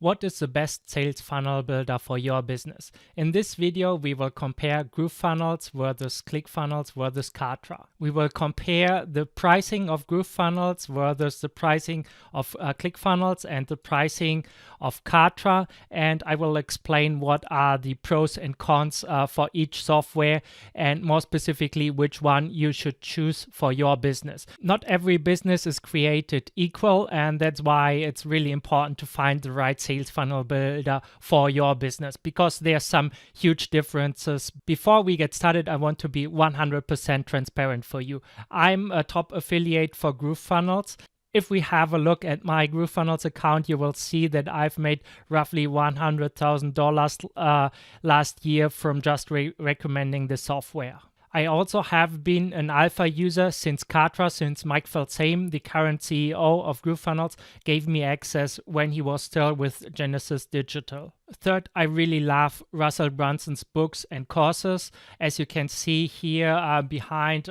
What is the best sales funnel builder for your business? In this video, we will compare GrooveFunnels versus ClickFunnels versus Kartra. We will compare the pricing of GrooveFunnels versus the pricing of ClickFunnels and the pricing of Kartra, and I will explain what are the pros and cons for each software, and more specifically which one you should choose for your business. Not every business is created equal, and that's why it's really important to find the right sales funnel builder for your business, because there are some huge differences. Before we get started, I want to be 100% transparent for you. I'm a top affiliate for GrooveFunnels. If we have a look at my GrooveFunnels account, you will see that I've made roughly $100,000 last year from just recommending the software. I also have been an alpha user since Kartra, since Mike Filsaime, the current CEO of GrooveFunnels, gave me access when he was still with Genesis Digital. Third, I really love Russell Brunson's books and courses. As you can see here behind,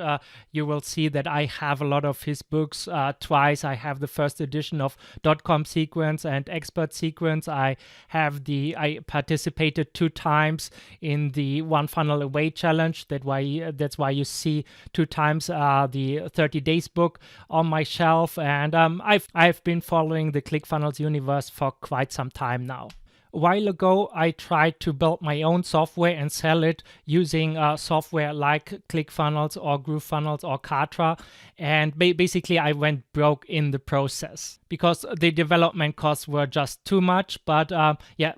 you will see that I have a lot of his books twice. I have the first edition of .com Sequence and Expert Sequence. I participated 2 times in the One Funnel Away Challenge. That's why you see 2 times the 30 Days book on my shelf. And I've been following the ClickFunnels universe for quite some time now. A while ago, I tried to build my own software and sell it using software like ClickFunnels or GrooveFunnels or Kartra, and basically I went broke in the process because the development costs were just too much. But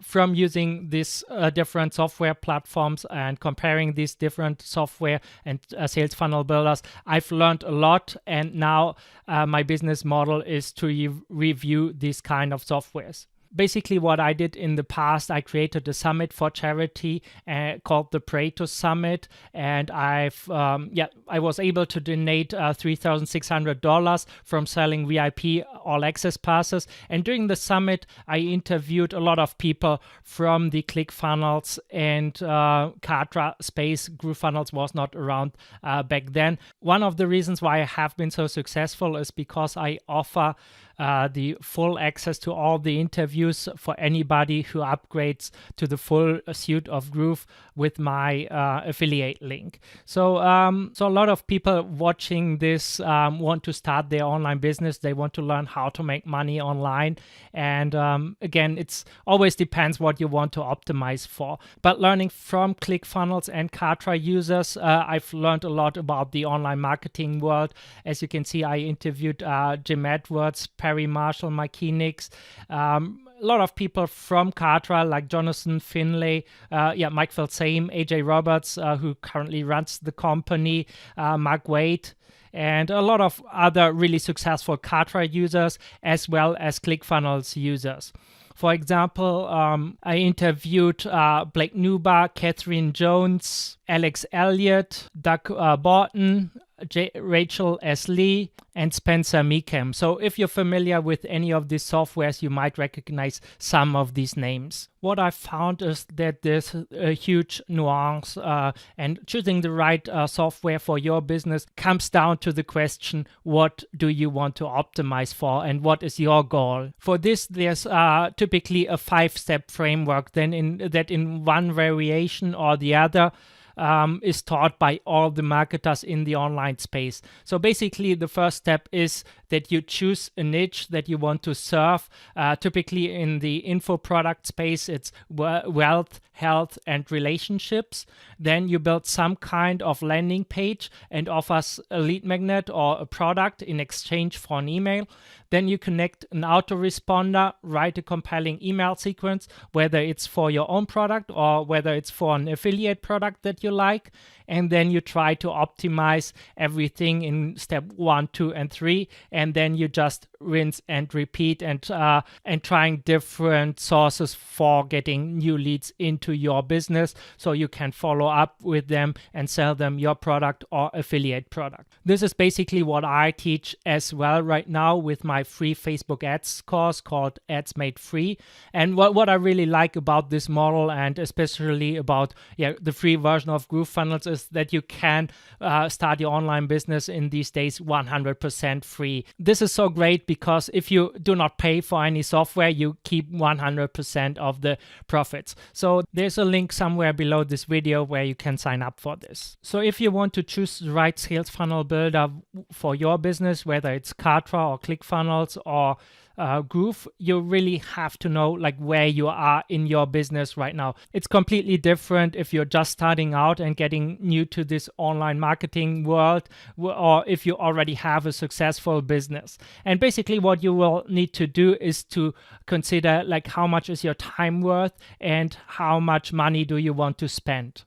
from using these different software platforms and comparing these different software and sales funnel builders, I've learned a lot, and now my business model is to review these kind of softwares. Basically, what I did in the past, I created a summit for charity called the Pareto Summit, and I was able to donate $3,600 from selling VIP all access passes. And during the summit, I interviewed a lot of people from the ClickFunnels and Kartra space. GrooveFunnels was not around back then. One of the reasons why I have been so successful is because I offer the full access to all the interviews for anybody who upgrades to the full suite of Groove with my affiliate link. So a lot of people watching this want to start their online business. They want to learn how to make money online. And again, it's always depends what you want to optimize for. But learning from ClickFunnels and Kartra users, I've learned a lot about the online marketing world. As you can see, I interviewed Jim Edwards, Perry Marshall, Mike Phoenix, a lot of people from Kartra like Jonathan Finlay, Mike Filsaime, AJ Roberts, who currently runs the company, Mark Wade, and a lot of other really successful Kartra users as well as ClickFunnels users. For example, I interviewed Blake Nuba, Catherine Jones, Alex Elliott, Doug Borton, Rachel S. Lee, and Spencer Meekham. So if you're familiar with any of these softwares, you might recognize some of these names. What I found is that there's a huge nuance, and choosing the right software for your business comes down to the question, what do you want to optimize for and what is your goal? For this, there's typically a 5-step framework that in one variation or the other is taught by all the marketers in the online space. So basically, the first step is that you choose a niche that you want to serve. Typically in the info product space, it's wealth, health, and relationships. Then you build some kind of landing page and offers a lead magnet or a product in exchange for an email. Then you connect an autoresponder, write a compelling email sequence, whether it's for your own product or whether it's for an affiliate product that you like. And then you try to optimize everything in step 1, 2, and 3. And then you just rinse and repeat and trying different sources for getting new leads into your business so you can follow up with them and sell them your product or affiliate product. This is basically what I teach as well right now with my free Facebook ads course called Ads Made Free. And what I really like about this model, and especially about the free version of GrooveFunnels, is that you can start your online business in these days 100% free. This is so great great because if you do not pay for any software, you keep 100% of the profits. So there's a link somewhere below this video where you can sign up for this. So if you want to choose the right sales funnel builder for your business, whether it's Kartra or ClickFunnels or Groove, you really have to know like where you are in your business right now. It's completely different if you're just starting out and getting new to this online marketing world, or if you already have a successful business. And basically what you will need to do is to consider like how much is your time worth and how much money do you want to spend.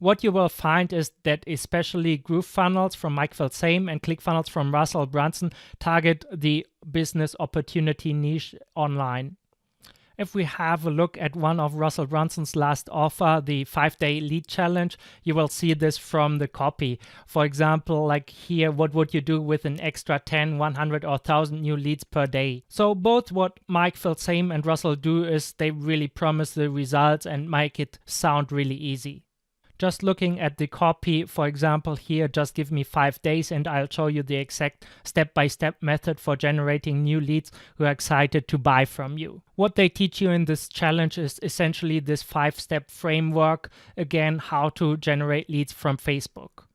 What you will find is that especially GrooveFunnels from Mike Filsaime and ClickFunnels from Russell Brunson target the business opportunity niche online. If we have a look at one of Russell Brunson's last offer, the 5-day lead challenge, you will see this from the copy. For example, like here, what would you do with an extra 10, 100 or 1,000 new leads per day? So both what Mike Filsaime and Russell do is they really promise the results and make it sound really easy. Just looking at the copy, for example, here, just give me 5 days and I'll show you the exact step-by-step method for generating new leads who are excited to buy from you. What they teach you in this challenge is essentially this 5-step framework, again, how to generate leads from Facebook,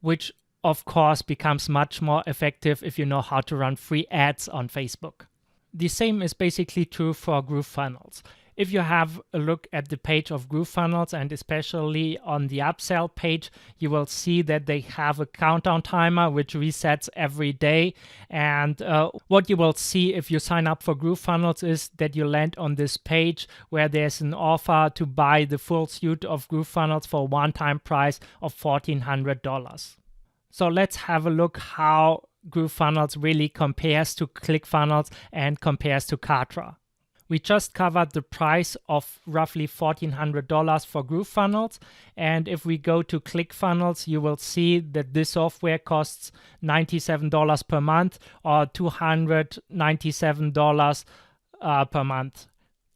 which of course becomes much more effective if you know how to run free ads on Facebook. The same is basically true for GrooveFunnels. If you have a look at the page of GrooveFunnels and especially on the upsell page, you will see that they have a countdown timer which resets every day. And what you will see if you sign up for GrooveFunnels is that you land on this page where there's an offer to buy the full suite of GrooveFunnels for a one-time price of $1,400. So let's have a look how GrooveFunnels really compares to ClickFunnels and compares to Kartra. We just covered the price of roughly $1,400 for GrooveFunnels, and if we go to ClickFunnels, you will see that this software costs $97 per month or $297 per month.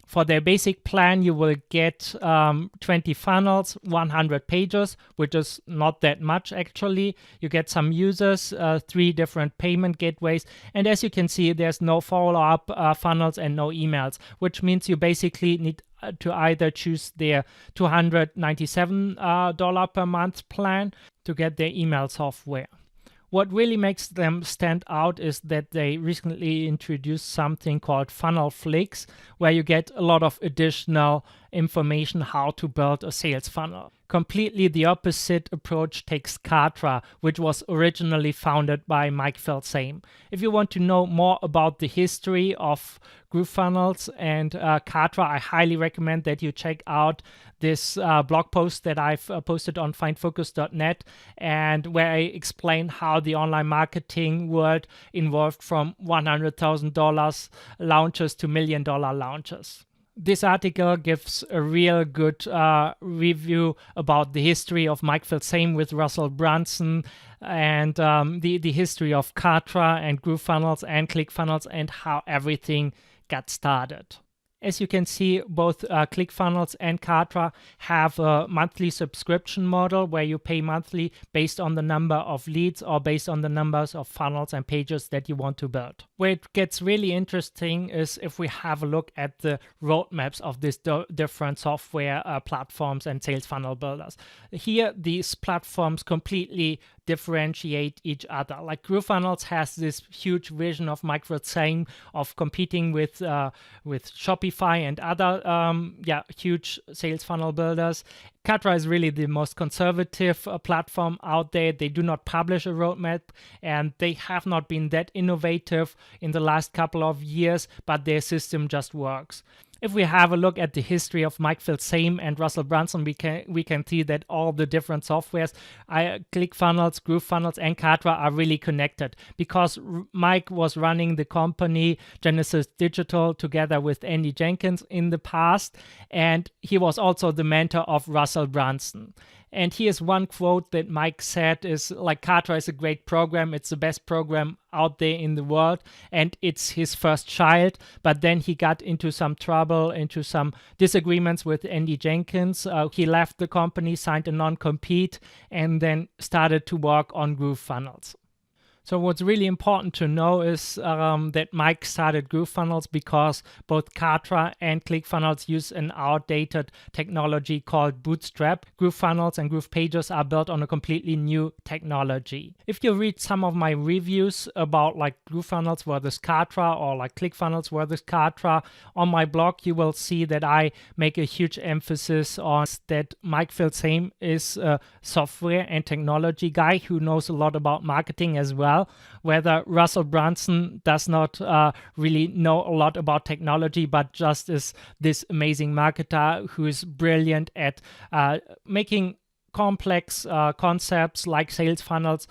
For their basic plan, you will get 20 funnels, 100 pages, which is not that much actually. You get some users, 3 different payment gateways, and as you can see, there's no follow-up funnels and no emails, which means you basically need to either choose their $297 per month plan to get their email software. What really makes them stand out is that they recently introduced something called Funnel Flicks, where you get a lot of additional information how to build a sales funnel. Completely the opposite approach takes Kartra, which was originally founded by Mike Filsaime. If you want to know more about the history of GrooveFunnels and Kartra, I highly recommend that you check out this blog post that I've posted on findfocus.net, and where I explain how the online marketing world evolved from $100,000 launches to $1 million launches. This article gives a real good review about the history of Mike Filsaime with Russell Brunson and the history of Kartra and GrooveFunnels and ClickFunnels and how everything got started. As you can see, both ClickFunnels and Kartra have a monthly subscription model where you pay monthly based on the number of leads or based on the numbers of funnels and pages that you want to build. Where it gets really interesting is if we have a look at the roadmaps of these different software platforms and sales funnel builders. Here, these platforms completely differentiate each other. Like GrooveFunnels has this huge vision of Mike Filsaime of competing with Shopify and other huge sales funnel builders. Kartra is really the most conservative platform out there. They do not publish a roadmap and they have not been that innovative in the last couple of years, but their system just works. If we have a look at the history of Mike Filsaime and Russell Brunson, we can see that all the different softwares, ClickFunnels, GrooveFunnels, and Kartra are really connected because Mike was running the company Genesis Digital together with Andy Jenkins in the past, and he was also the mentor of Russell Brunson. And here's one quote that Mike said is like, Kartra is a great program. It's the best program out there in the world. And it's his first child. But then he got into some trouble, into some disagreements with Andy Jenkins. He left the company, signed a non-compete, and then started to work on GrooveFunnels. So what's really important to know is that Mike started GrooveFunnels because both Kartra and ClickFunnels use an outdated technology called Bootstrap. GrooveFunnels and GroovePages are built on a completely new technology. If you read some of my reviews about like GrooveFunnels versus Kartra or like ClickFunnels versus Kartra on my blog, you will see that I make a huge emphasis on that Mike Filsaime is a software and technology guy who knows a lot about marketing as well. Whether Russell Brunson does not really know a lot about technology, but just is this amazing marketer who is brilliant at making complex concepts like sales funnels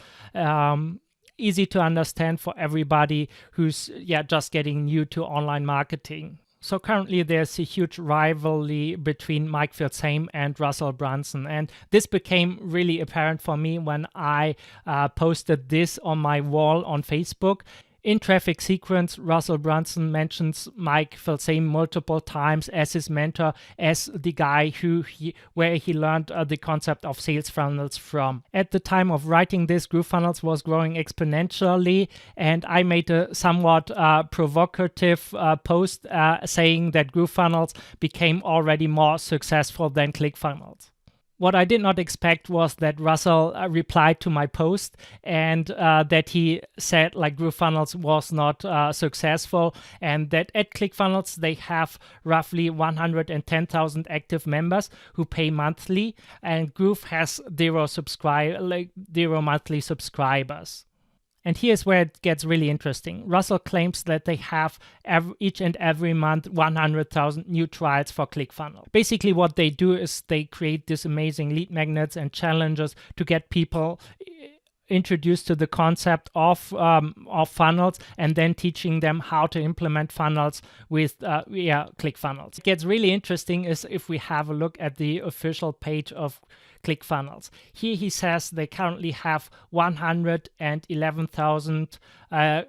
easy to understand for everybody who's just getting new to online marketing. So currently there's a huge rivalry between Mike Filsaime and Russell Brunson, and this became really apparent for me when I posted this on my wall on Facebook. In Traffic Sequence, Russell Brunson mentions Mike Filsaime multiple times as his mentor, as the guy where he learned the concept of sales funnels from. At the time of writing this, GrooveFunnels was growing exponentially, and I made a somewhat provocative post saying that GrooveFunnels became already more successful than ClickFunnels. What I did not expect was that Russell replied to my post and that he said like GrooveFunnels was not successful, and that at ClickFunnels they have roughly 110,000 active members who pay monthly, and Groove has zero monthly subscribers. And here's where it gets really interesting. Russell claims that they have each and every month 100,000 new trials for ClickFunnels. Basically what they do is they create these amazing lead magnets and challenges to get people introduced to the concept of funnels, and then teaching them how to implement funnels with ClickFunnels. What gets really interesting is if we have a look at the official page of ClickFunnels. Here he says they currently have 111,000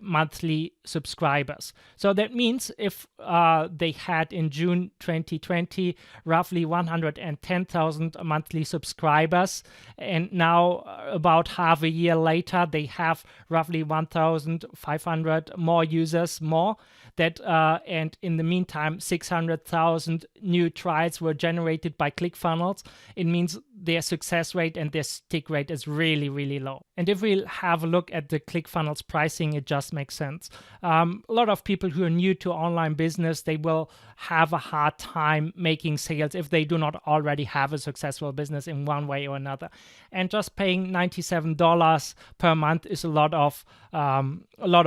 monthly subscribers. So that means if they had in June 2020 roughly 110,000 monthly subscribers, and now about half a year later they have roughly 1,500 more users and in the meantime 600,000 new trials were generated by ClickFunnels, it means their success rate and their stick rate is really, really low. And if we have a look at the ClickFunnels pricing, it just makes sense. A lot of people who are new to online business, they will have a hard time making sales if they do not already have a successful business in one way or another. And just paying $97 per month is a lot of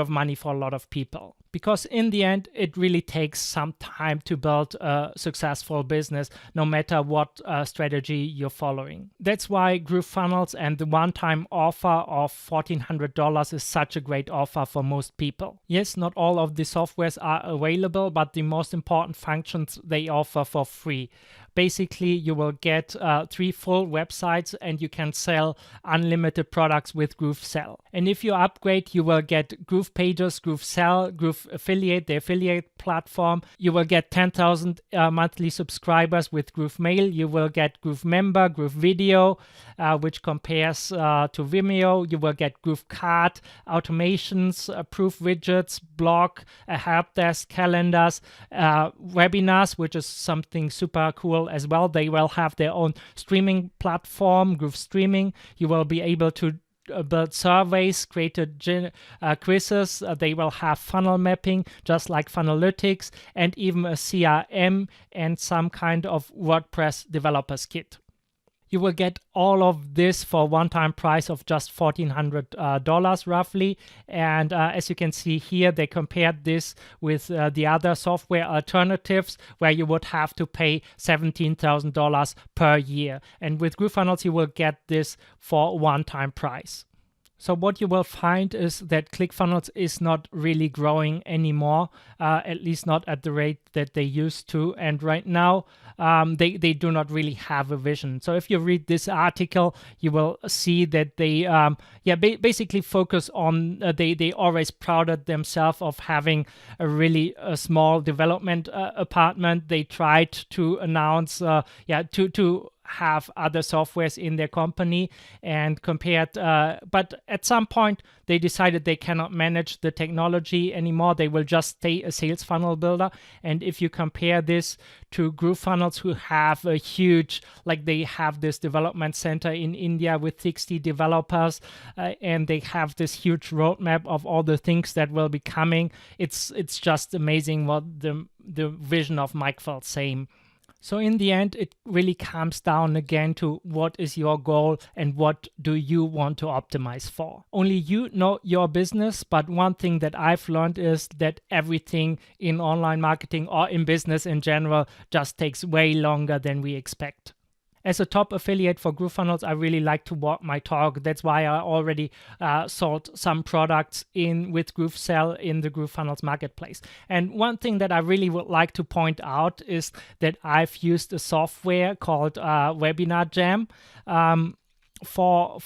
money for a lot of people. Because in the end, it really takes some time to build a successful business, no matter what strategy you're following. That's why GrooveFunnels and the one-time offer of $1,400 is such a great offer for most people. Yes, not all of the softwares are available, but the most important functions they offer for free. Basically, you will get 3 full websites and you can sell unlimited products with GrooveSell. And if you upgrade, you will get GroovePages, GrooveSell, GrooveAffiliate, the affiliate platform. You will get 10,000 monthly subscribers with GrooveMail. You will get GrooveMember, GrooveVideo, which compares to Vimeo. You will get GrooveCard, automations, proof widgets, blog, a help desk, calendars, webinars, which is something super cool as well. They will have their own streaming platform, Groove Streaming. You will be able to build surveys, create quizzes. They will have funnel mapping, just like Funnelytics, and even a CRM and some kind of WordPress developers kit. You will get all of this for a one-time price of just $1,400 roughly. And as you can see here, they compared this with the other software alternatives where you would have to pay $17,000 per year. And with GrooveFunnels, you will get this for a one-time price. So what you will find is that ClickFunnels is not really growing anymore, at least not at the rate that they used to. And right now, they do not really have a vision. So if you read this article, you will see that they basically focus on, they always prided themselves of having a really small development apartment. They tried to announce, to have other softwares in their company and compared, but at some point they decided they cannot manage the technology anymore. They will just stay a sales funnel builder. And if you compare this to GrooveFunnels, who have a huge, like they have this development center in India with 60 developers, and they have this huge roadmap of all the things that will be coming. It's just amazing what the vision of Mike Filsaime. So in the end, it really comes down again to what is your goal and what do you want to optimize for. Only you know your business, but one thing that I've learned is that everything in online marketing or in business in general just takes way longer than we expect. As a top affiliate for GrooveFunnels, I really like to walk my talk. That's why I already sold some products with GrooveSell in the GrooveFunnels marketplace. And one thing that I really would like to point out is that I've used a software called Webinar Jam for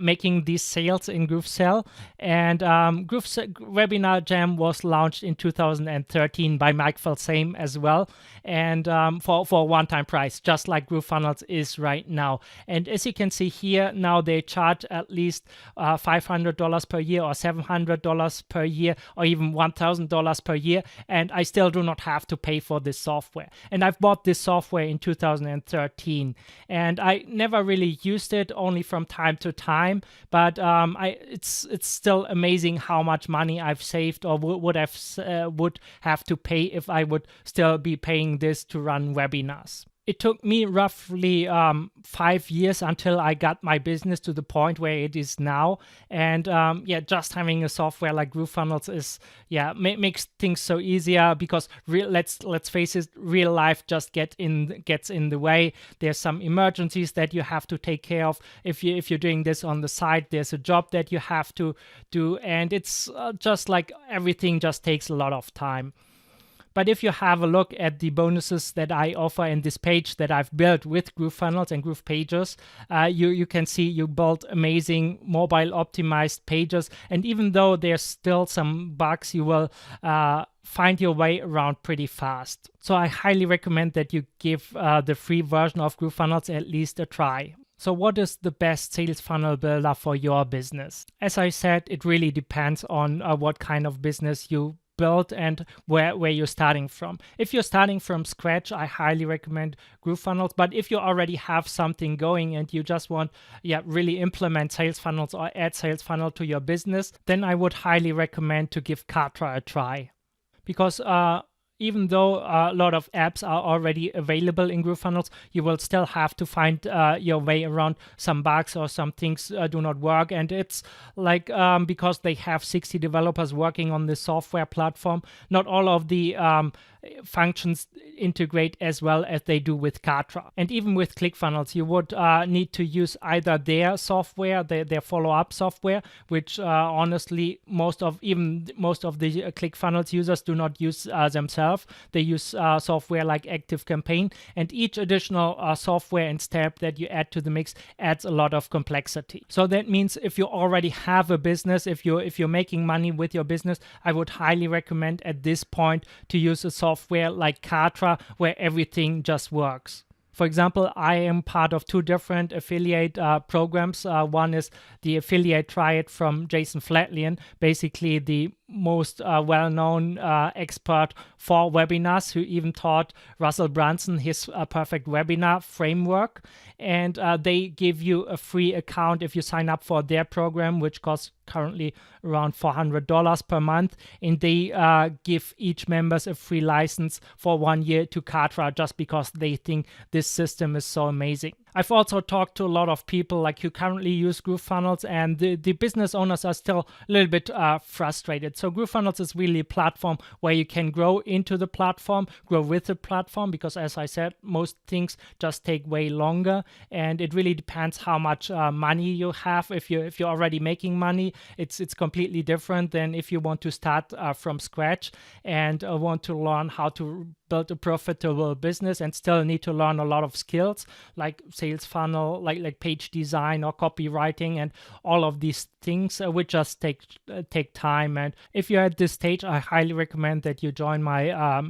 making these sales in GrooveSell. And Webinar Jam was launched in 2013 by Mike Filsaime as well, and for a one-time price, just like GrooveFunnels is right now. And as you can see here, now they charge at least $500 per year or $700 per year or even $1,000 per year, and I still do not have to pay for this software. And I've bought this software in 2013, and I never really used it, only from time to time, but it's still amazing how much money I've saved or would have to pay if I would still be paying this to run webinars. It took me roughly 5 years until I got my business to the point where it is now. And just having a software like GrooveFunnels is makes things so easier, because let's face it, real life just gets in the way. There's some emergencies that you have to take care of. If you're doing this on the side, there's a job that you have to do, and it's just like everything just takes a lot of time. But if you have a look at the bonuses that I offer in this page that I've built with GrooveFunnels and GroovePages, you can see you built amazing mobile optimized pages. And even though there's still some bugs, you will find your way around pretty fast. So I highly recommend that you give the free version of GrooveFunnels at least a try. So what is the best sales funnel builder for your business? As I said, it really depends on what kind of business you build and where you're starting from. If you're starting from scratch, I highly recommend GrooveFunnels. But if you already have something going and you just want really implement sales funnels or add sales funnel to your business, then I would highly recommend to give Kartra a try. Because even though a lot of apps are already available in GrooveFunnels, you will still have to find your way around some bugs or some things do not work. And it's like because they have 60 developers working on this software platform, not all of the functions integrate as well as they do with Kartra. And even with ClickFunnels, you would need to use either their software, their follow-up software, which honestly most of the ClickFunnels users do not use themselves. They use software like ActiveCampaign, and each additional software and step that you add to the mix adds a lot of complexity. So that means if you already have a business, if you're making money with your business, I would highly recommend at this point to use a software like Kartra, where everything just works. For example, I am part of 2 different affiliate programs. One is the Affiliate Triad from Jason Flatlian, basically the most well-known expert for webinars, who even taught Russell Brunson his perfect webinar framework. And they give you a free account if you sign up for their program, which costs currently around $400 per month. And they give each members a free license for 1 year to Kartra, just because they think this system is so amazing. I've also talked to a lot of people like who currently use GrooveFunnels, and the business owners are still a little bit frustrated. So GrooveFunnels is really a platform where you can grow into the platform, grow with the platform, because as I said, most things just take way longer, and it really depends how much money you have. If you're already making money, it's completely different than if you want to start from scratch and want to learn how to build a profitable business and still need to learn a lot of skills like sales funnel, like page design or copywriting and all of these things, which just take time. And if you're at this stage, I highly recommend that you join my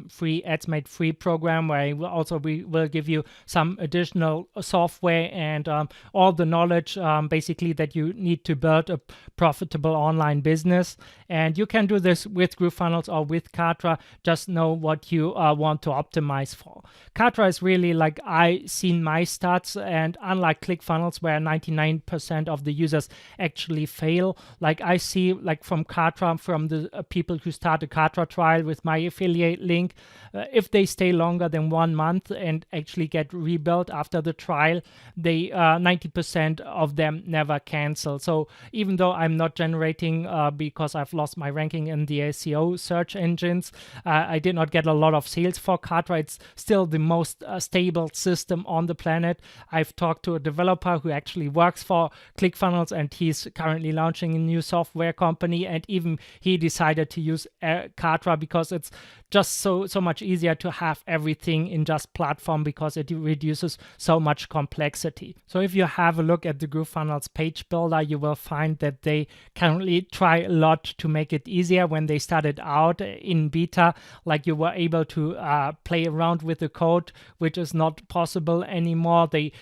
free Ads Made Free program, where we will give you some additional software and all the knowledge basically that you need to build a profitable online business. And you can do this with GrooveFunnels or with Kartra. Just know what you want to optimize for. Kartra is really like I seen my stats, and unlike ClickFunnels where 99% of the users actually fail, like I see like from Kartra, from the people who start a Kartra trial with my affiliate link, if they stay longer than 1 month and actually get rebuilt after the trial, they 90% of them never cancel. So even though I'm not generating because I've lost my ranking in the SEO search engines, I did not get a lot of sales for Kartra. It's still the most stable system on the planet. I've talked to a developer who actually works for ClickFunnels, and he's currently launching a new software company, and even he decided to use Kartra because it's just so much easier to have everything in just platform, because it reduces so much complexity. So if you have a look at the GrooveFunnels page builder, you will find that they currently try a lot to make it easier. When they started out in beta, like you were able to play around with the code, which is not possible anymore. They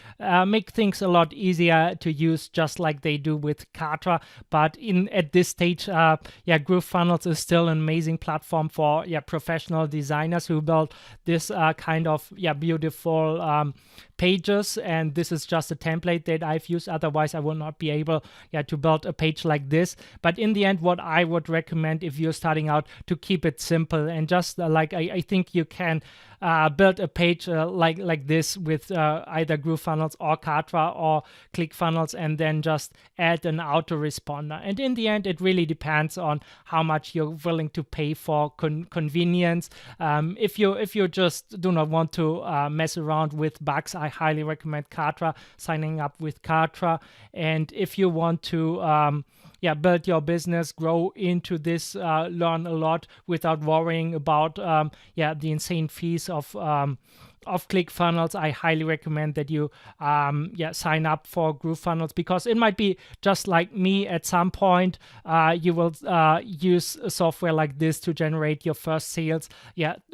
make things a lot easier to use, just like they do with Kartra. But at this stage, GrooveFunnels is still an amazing platform for professional designers who build this kind of beautiful pages. And this is just a template that I've used. Otherwise, I would not be able to build a page like this. But in the end, what I would recommend if you're starting out, to keep it simple, and just like I think you can build a page like this with either GrooveFunnels or Kartra or ClickFunnels, and then just add an autoresponder. And in the end, it really depends on how much you're willing to pay for convenience. If you just do not want to mess around with bugs, I highly recommend Kartra, signing up with Kartra. And if you want to build your business, grow into this, learn a lot without worrying about the insane fees of ClickFunnels, I highly recommend that you sign up for GrooveFunnels, because it might be just like me. At some point you will use a software like this to generate your first sales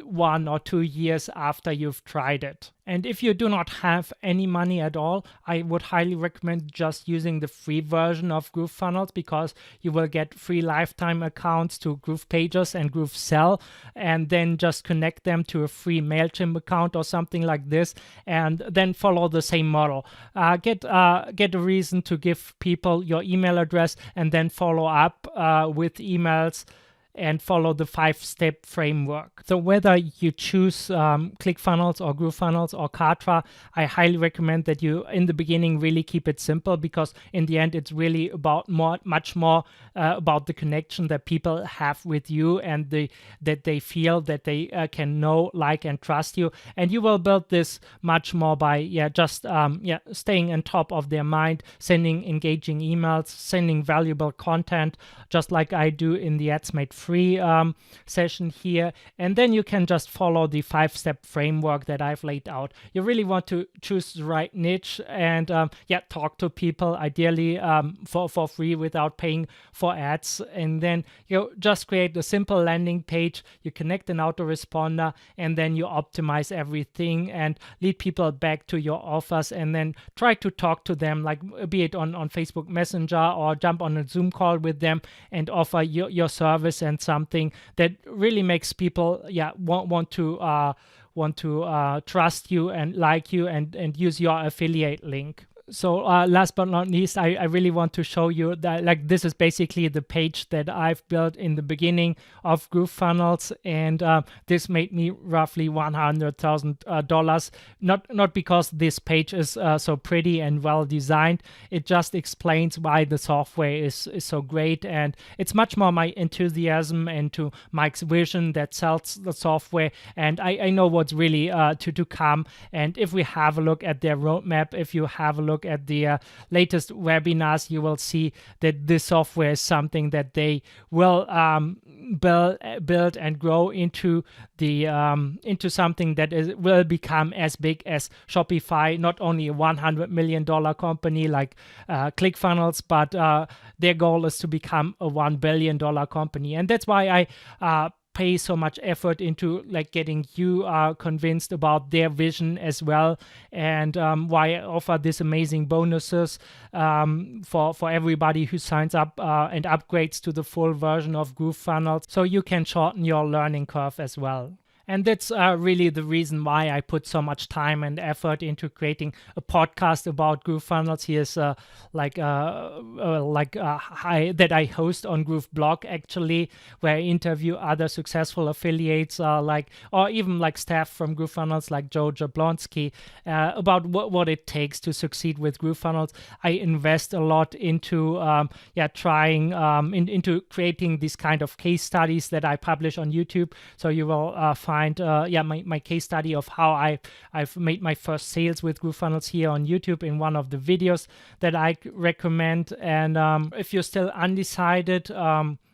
1 or 2 years after you've tried it. And if you do not have any money at all, I would highly recommend just using the free version of GrooveFunnels, because you will get free lifetime accounts to GroovePages and GrooveSell, and then just connect them to a free MailChimp account or something like this, and then follow the same model. Get a reason to give people your email address, and then follow up with emails and follow the 5-step framework. So whether you choose ClickFunnels or GrooveFunnels or Kartra, I highly recommend that you, in the beginning, really keep it simple, because in the end, it's really about much more about the connection that people have with you, and that they feel that they can know, like, and trust you. And you will build this much more by staying on top of their mind, sending engaging emails, sending valuable content, just like I do in the Ads Made Free session here. And then you can just follow the 5-step framework that I've laid out. You really want to choose the right niche and talk to people, ideally for free without paying for ads. And then you just create a simple landing page, you connect an autoresponder, and then you optimize everything and lead people back to your offers, and then try to talk to them, like be it on Facebook Messenger, or jump on a Zoom call with them and offer your service and something that really makes people want to trust you and like you and use your affiliate link. So last but not least, I really want to show you that, like, this is basically the page that I've built in the beginning of GrooveFunnels, and this made me roughly $100,000. Not because this page is so pretty and well designed. It just explains why the software is so great, and it's much more my enthusiasm and to Mike's vision that sells the software, and I know what's really to come. And if we have a look at their roadmap, if you have a look look at the latest webinars, you will see that this software is something that they will build and grow into something that will become as big as Shopify, not only a $100 million company like ClickFunnels, but their goal is to become a $1 billion company. And that's why I pay so much effort into like getting you convinced about their vision as well, and why I offer these amazing bonuses for everybody who signs up and upgrades to the full version of GrooveFunnels, so you can shorten your learning curve as well. And that's really the reason why I put so much time and effort into creating a podcast about GrooveFunnels. Here's that I host on Groove Blog, actually, where I interview other successful affiliates or even like staff from GrooveFunnels like Joe Jablonski about what it takes to succeed with GrooveFunnels. I invest a lot into into creating these kind of case studies that I publish on YouTube. So you will find my case study of how I've made my first sales with GrooveFunnels here on YouTube in one of the videos that I recommend. And if you're still undecided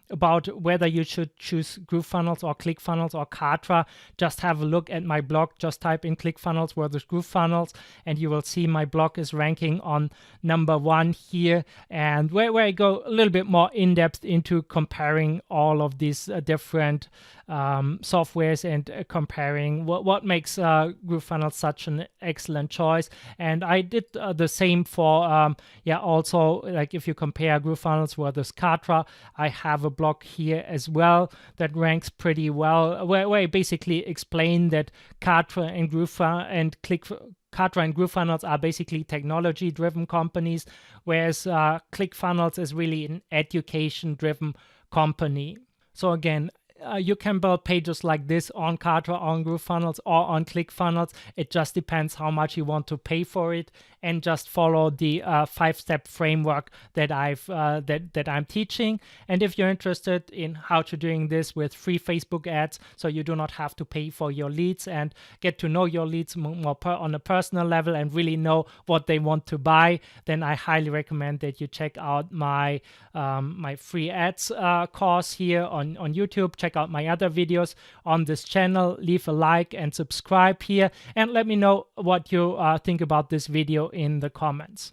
about whether you should choose GrooveFunnels or ClickFunnels or Kartra, just have a look at my blog. Just type in ClickFunnels versus GrooveFunnels, and you will see my blog is ranking on number 1 here, and where I go a little bit more in depth into comparing all of these different softwares and comparing what makes GrooveFunnels such an excellent choice. And I did the same for also, like, if you compare GrooveFunnels versus Kartra, I have a blog here as well that ranks pretty well, where I basically explain that Kartra and GrooveFunnels are basically technology-driven companies, whereas ClickFunnels is really an education-driven company. So again, you can build pages like this on Kartra, on GrooveFunnels, or on ClickFunnels. It just depends how much you want to pay for it, and just follow the 5-step framework that I'm teaching. And if you're interested in how to doing this with free Facebook ads, so you do not have to pay for your leads and get to know your leads more on a personal level and really know what they want to buy, then I highly recommend that you check out my free ads course here on YouTube. Check out my other videos on this channel. Leave a like and subscribe here, and let me know what you think about this video in the comments.